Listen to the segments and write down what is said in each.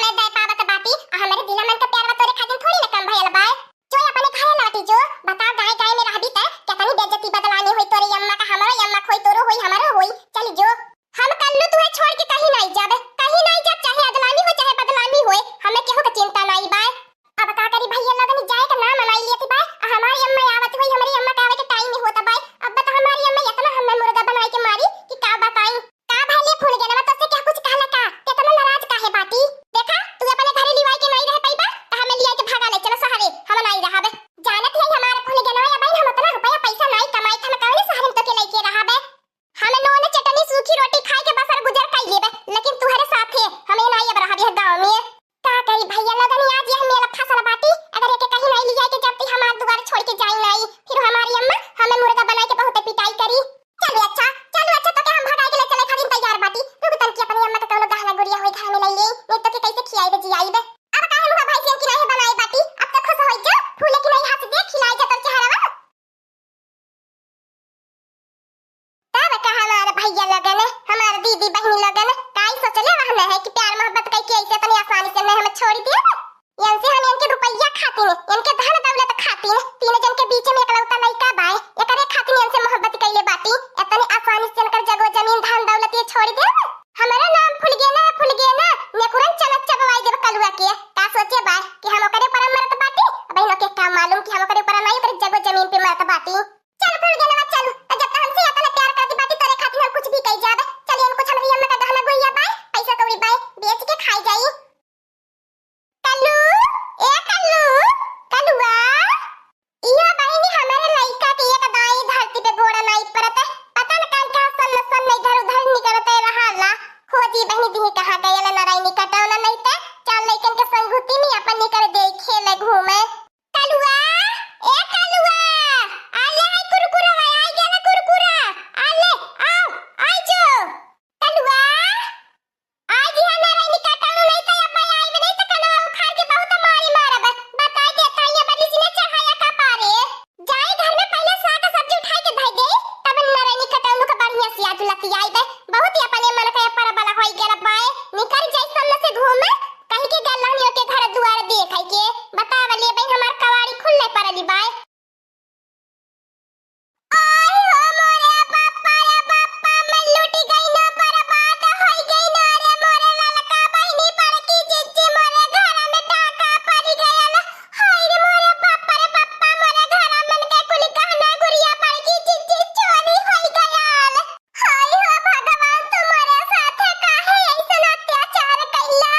नहीं दे पावत बाटी हमारे दिल मन का प्यार तोरे खातिर थोड़ी ना कम भइल बा। जो अपने घरे लौटी जो बता गाय गाय में रहबी त केतनी बेइज्जती बदलानी होई तोरे अम्मा का हमारो अम्मा खोई तोरो होई हमारो होई। चल जो हम कल्लू तुहे छोड़ के कहीं नहीं जाबे, कहीं नहीं जा, चाहे अदलानी हो चाहे बदलानी होए, हमें केहू का चिंता नहीं बा। अब का करी भैया लोगन जाए का नाम मनाई लेती बा। हमारी अम्मा आवत होई, हमारी अम्मा का आवे के टाइम नहीं होता बा। अब बता हमारी अम्मा इतना हमें मुर्गा बनाई के मारी कि का बताई। का भले फूल गया ना तो से क्या कुछ कहला का कितना नाराज काहे बाटी। देखा तू अपने घरे लिवाई के नहीं रह पाई बा त हमें लिया के भागा ले चलो शहरे हम नहीं रहबे। जानत है हमारा फूल गया ना भाई हम उतना रुपया पैसा नहीं कमाई था कौन शहर में तो के लेके रहबे। हमें नोने चटनी सूखी रोटी खाई के बसर गुजर कर लेबे, लेकिन तुम्हारे साथ है हमें नहीं अब रहबे गांव में। का करी भैया लोगन आज ये मेरा फसल बाटी अगर एके कहीं नहीं लिया के जब तक हमार दुआर छोड़ के जाई नहीं फिर हमारी अम्मा हमें मुर्गा बना के बहुत पिटाई करी। चलो अच्छा तो के हम भगा के ले चले खातिर तैयार बाटी। रुक तन की अपनी अम्मा का कोनो गहना गुड़िया होई घर में ले ले नहीं तो के कैसे खियाई दे जियाई दे। अब काहे मुंह भाई से की नहीं बनाई बाटी अब तक खुश होई जा फूले की नहीं हाथ दे खिलाई जा तर चेहरा। तब का हमारे भैया लोगन हमारे दीदी बहनी लोगन काई सोचले रहना है कि प्यार मोहब्बत कई के ऐसे इतनी आसानी से हमें छोड़ दिया। इनसे हम इनके रुपया खाती ने इनके धन दौलत खाती ने तीन जन के बीच में एकलौता लड़का बाए एकरे खाती ने इनसे मोहब्बत कइले बाटी इतनी आसानी से इनकर जगह जमीन धन दौलत ये छोड़ दे। हमारा नाम फूल गया ना नेकुरन चलत चबवाई जब कलुआ के का सोचे बा कि हम ओकरे पर मरत बाटी। अब इनो के का मालूम कि हम ओकरे पर नहीं ओकरे जगह जमीन पे मरत बाटी। चल फूल गया ना चल जब तक हमसे इतना प्यार करती बाटी तेरे खातिर हम कुछ भी कई जाबे। चलिए इनको हमारी अम्मा का गहना गुड़िया बाए पैसा कौड़ी बाए बेच के खाई जाई। कल्लू ए कल्लुआ इया बहिनी हमारे लइका के एक दाई धरती पे गोड़ा नहीं परत पता न कहां सन इधर उधर निकलते रहला। खोजी बहिनी दी कहां गयल नारायण कटौना नहीं त चल लइकन के संगुती में अपन निकल दे खेले घूमे। कल्लुआ ए कल्लुआ आले है कुरकुरा है आई गेला कुरकुरा आले आओ आई जो कल्लुआ आज ही नारायण कटौना नहीं त अपन आई में नहीं त कलवा उखाड़ के बहुत मारी मारब बता दे ताइया बड़ी जी ने चढ़ाया का पारे जाई घर में पहले साग सब्जी उठाई के धई दे तब नारायण कटौना का बढ़िया से आज लती आई बे बहुत ही अपने मन के पर बला होई गेल बाए निकल जाई सामने से घूमे कहीं के गल्लानियों के घर दुआर देखाई के बताव ले बई हमार कवाड़ी खुलले परली बाए। आई हो मोरे बाप्पा मैं लूटी गई ना बर्बाद होई गई ना रे मोरे ललका बहिनी पर की जिज्जी मोरे घर में डाका पड़ी गयल। हाय रे मोरे बाप्पा मोरे घर में के कुल गहना गुड़िया पर की जिज्जी चोरी होई गयल। हाय हो भगवान तुम्हारे साथ काहे ऐसन अत्याचार कइला।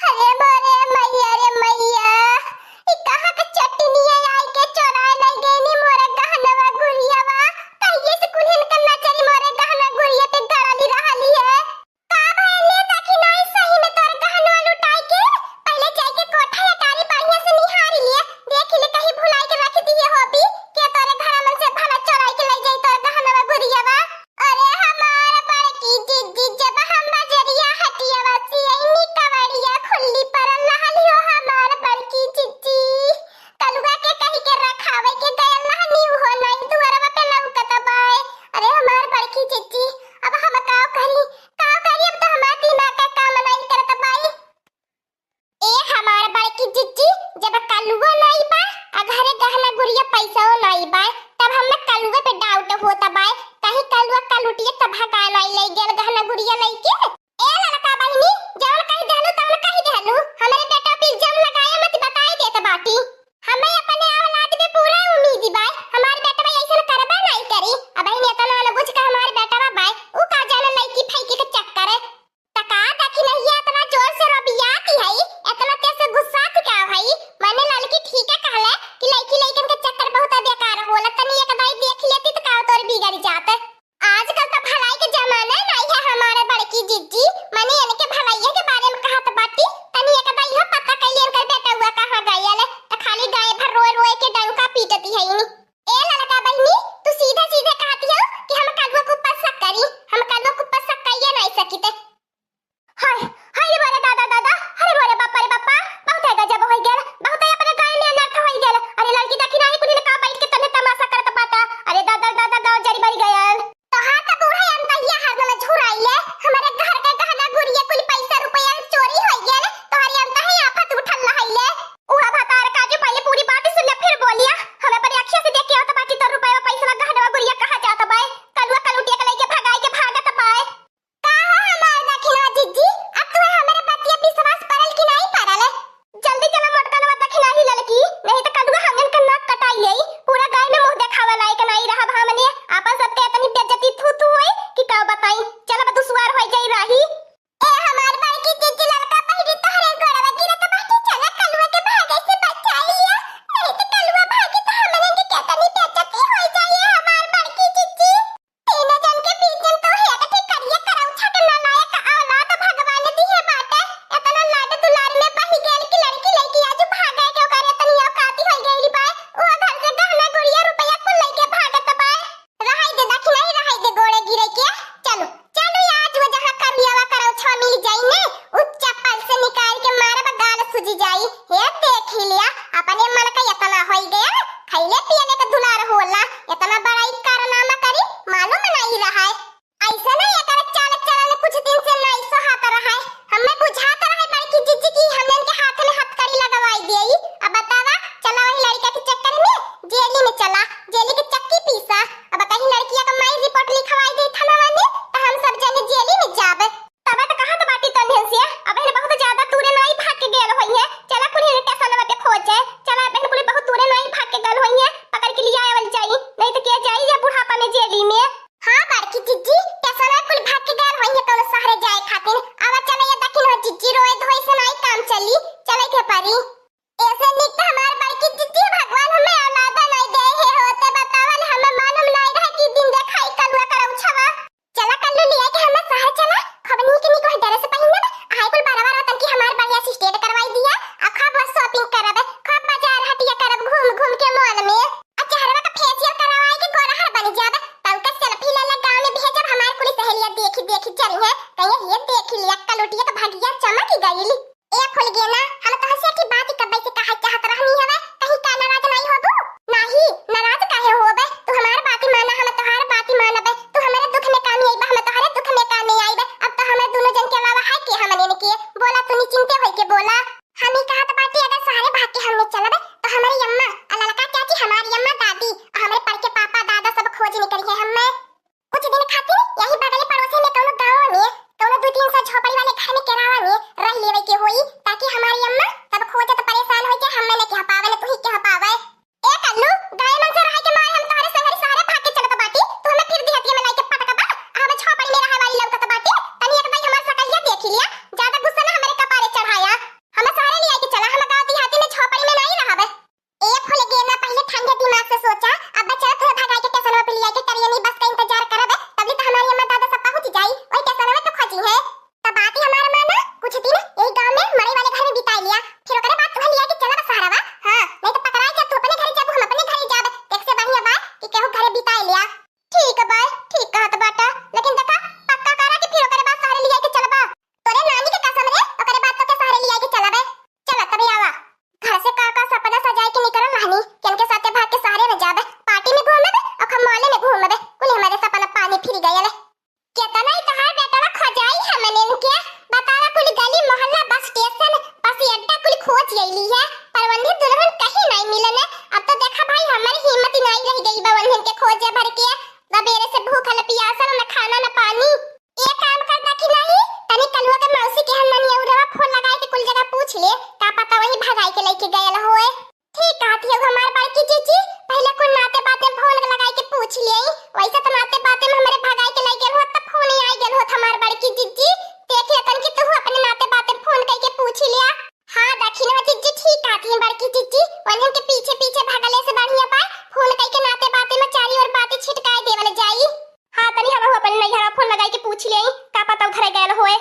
अरे मोरे मैया रे मैया ई कहां के चटनिया आई के चोराए नहीं गईनी मोरे गहनवा गुड़ियावा कहिए से कुल्हिन के नजर मोरे गहना गुड़िया पे गड़ली रहली है। का भइले ताकि नहीं सही में तोर गहनवा लुटाई के पहले जाके कोठा अटारी बढ़िया से निहार लिए देख ले कहीं भुलाई के रख दिए होबी के तोरे घर में से भला चोराई के ले जाई तोर गहनवा गुड़ियावा। अरे हमार बड़की जिज्जी जब हम बजरिया हटियावा से इन्हीं कवड़िया खुली परल रहली हो हमार बड़की जिज्जी कलुआ के कहीं के रखावे के गयल रहनी हो नहीं दुआरवा पे लौकत बाए। अरे हमार बड़की जिज्जी अब हम का करी अब तो हमार दिमाग का काम नहीं करत बाई। ए हमार बड़की जिज्जी जब कलुआ नहीं बा आ घरे गहना गुड़िया पैसा नहीं बा तब हम कलुआ पे डाउट होता बाए कहीं कलुआ का लुटिए तब भगा नहीं ले गेल गहना गुड़िया लेके। ए लड़का बहिनी जौन कहीं देलू तौन कहीं देलू हमारे बेटा पे इल्जाम लगाया मत बताई देत बाटी। हमें अपने औलाद पे पूरा उम्मीद बा हमार बेटा ऐसन करबा नहीं करी। अब बहिनी इतना न बुझ के हमार बेटा बा उ का जाने लड़की फैकी के चक्कर है तका देखी नहीं इतना जोर से रबियाती है इतना तेज से गुस्सा का भाई माने लड़की ठीक है कहले कि लड़की लड़कन के चक्कर बहुत बेकार होला तनी एक दाई देख लेती तो का तोर बिगड़ जात। आजकल तो भलाई के जमाना नहीं है हमारे बड़की जिज्जी सूझी जाई। हे देख ही लिया अपने मन का इतना होई गया खैले पियले का दुलार होला इतना बड़ा ही कारनामा करी मालूम नहीं रहा है। ऐसा नहीं है कर चाल चलन कुछ दिन से नहीं सोहाता रहा है। हमें बुझाता रहा है बड़की जीजी की हमने इनके हाथ में हथकड़ी लगवाई देई। अब बतावा चला वही लड़का के चक्कर में जेली में चला जेली की चक्की पीसा। अब कहीं लड़कियां का माई रिपोर्ट लिखवाई दे थाना में तो हम सब जने जेली में जाबे। तबे तो कहां तो बाटी तो ढेंसिया अब इन्हें बहुत ज्यादा दूरे नहीं भाग के गेल होई है। चला कुल स्टेशन में खोजे चला बहन कुल बहुत दूरे नहीं भाग के गल होई है पकड़ के लिया आवल जाई नहीं तो क्या जाई या बुढ़ापा में जेली में। हां बड़की जिज्जी स्टेशन में कुल भाग के गल होई है कोनो शहर जाए खातिर। आवा चले ये दखिन हो जिज्जी रोए धोई से नहीं काम चली चले के परी ऐसे निक तो हमार बड़की जिज्जी भगवान हमें औलाद नहीं दे है होते बतावल हमें मालूम नहीं रहे कि दिन देखाई कलुआ करऊ छवा। चला कल्लू लिया के हमें शहर चला खबनी के निको डरे से पहिन आय कुल बराबर तन की हमार बढ़िया से स्टेट करवाई दिया अब खा बस शॉपिंग करब खा बाजार हटिया करब घूम घूम के मॉल में चेहरा का फेशियल करवाई के गोरहर बन जाब तब का सेल्फी ले ले गांव में भेजब हमार कुल सहेलिया देखी देखी चली है कहीं ये देख लिया कलोटिया तो भागिया चमक गईली ए खुल गया ना हम तो हंसे की बात कब से कहा चाहत रहनी हवे कहीं का नाराज नहीं होबू नहीं नाराज काहे होबे तू हमार बात माना हम तोहार बात मानबे तू हमारे दुख में काम आईबे हम तोहारे दुख में काम नहीं आईबे अब तो हमें दोनों जन के अलावा है के हमने ने किए बोला तू निश्चिंते होई के बोला हम ही कहा तो बाटी अगर सारे भाग के हमने चलबे तो हमारी अम्मा अल्लाह का चाची हमारी अम्मा दादी हमारे पर के पापा दादा सब खोज निकली है हमें कुछ दिन खातिर यही बगल पड़ोसी में कोनो गांव में कोनो दो तीन सा झोपड़ी वाले घर में केरावा में रह लेवे के होई ताकि हमारी अम्मा सब खोजे तो परेशान होई के हमें ने कह पावे तू ही कह पावे ए कल्लू गाय मन से रह के मारे हम तुम्हारे संगरी सारे भाग के चलत बाटी तू हमें फिर दिहतिया में लाके पटकबा हम झोपड़ी में रहे वाली लौकत बाटी तनी एक बार हमार सकलिया देख लिया ज्यादा गुस्सा ना हमारे कपारे चढ़ाया हम सारे ले के चला हम गांव देहाती में झोपड़ी में नहीं रहबे। एक खुल गया ना पहले ठंडे दिमाग से सोचा अब बच्चा तो भगाई के स्टेशन पे लिया के तरियनी बस का इंतजार करबे तभी तो हमारी अम्मा दादा सब पहुंच जाई ओई स्टेशन में तो खोजी है तब बात ही हमारा माना कुछ दिन यही गांव में मरे वाले घर में बिता लिया फिर ओकरे बाद तुम्हें लिया के चला सहारावा हां नहीं तो पकड़ाई जा तू अपने घर जाबू हम अपने घर जाब देख से बढ़िया बात कि केहू घर बिता लिया ठीक है बाय ठीक कहत बाटा लेकिन देखा पक्का करा कि फिर ओकरे बाद सहारे लिया के चलबा तोरे नानी के कसम रे ओकरे बाद तो के सहारे लिया के चलबे चला तबे आवा घर से का सपना सजाए के निकल रहनी केन के साथे भाग के सहारे में जाबे पार्टी में घूमबे और खमोले में घूमबे कुल हमारे सपना पानी फिर गया ले केतना ही तहार बेटा खोजाई हमने इनके बतावा कुल गली मोहल्ला बस स्टेशन बस अड्डा कुल खोज गईली है परवंधी दुल्हन कहीं नहीं मिलने अब तो देखा भाई हमारी हिम्मत ही नहीं रह गई बवंधन के खोजे भर के सबेरे से भूखल पियासल न खाना न पानी ये काम करता कि नहीं तनी कलुआ के मौसी के हमनी उड़वा फोन लगाए के कुल जगह पूछ ले का पता वही भगाई के लेके गयल होए ठीक कहती हो हमार बड़की जीजी पहले कुल नाते बातें फोन लगाए के पूछ ले वैसे तो नाते बातें में हमारे भगाई के लेके हो तब फोन ही आई गेल हो हमार बड़की जीजी देख ले तन कि तू अपने नाते बातें फोन करके पूछ लिया हां दक्षिण जीजी ठीक कहती है बड़की जीजी वनन के पीछे पीछे भागले से बढ़िया बा फोन करके नाते बातें में चारी और बातें छिटकाए देवल जाई हां तनी हम अपन नहीं घर फोन लगाई के पूछ ले का पता उधर गयल होए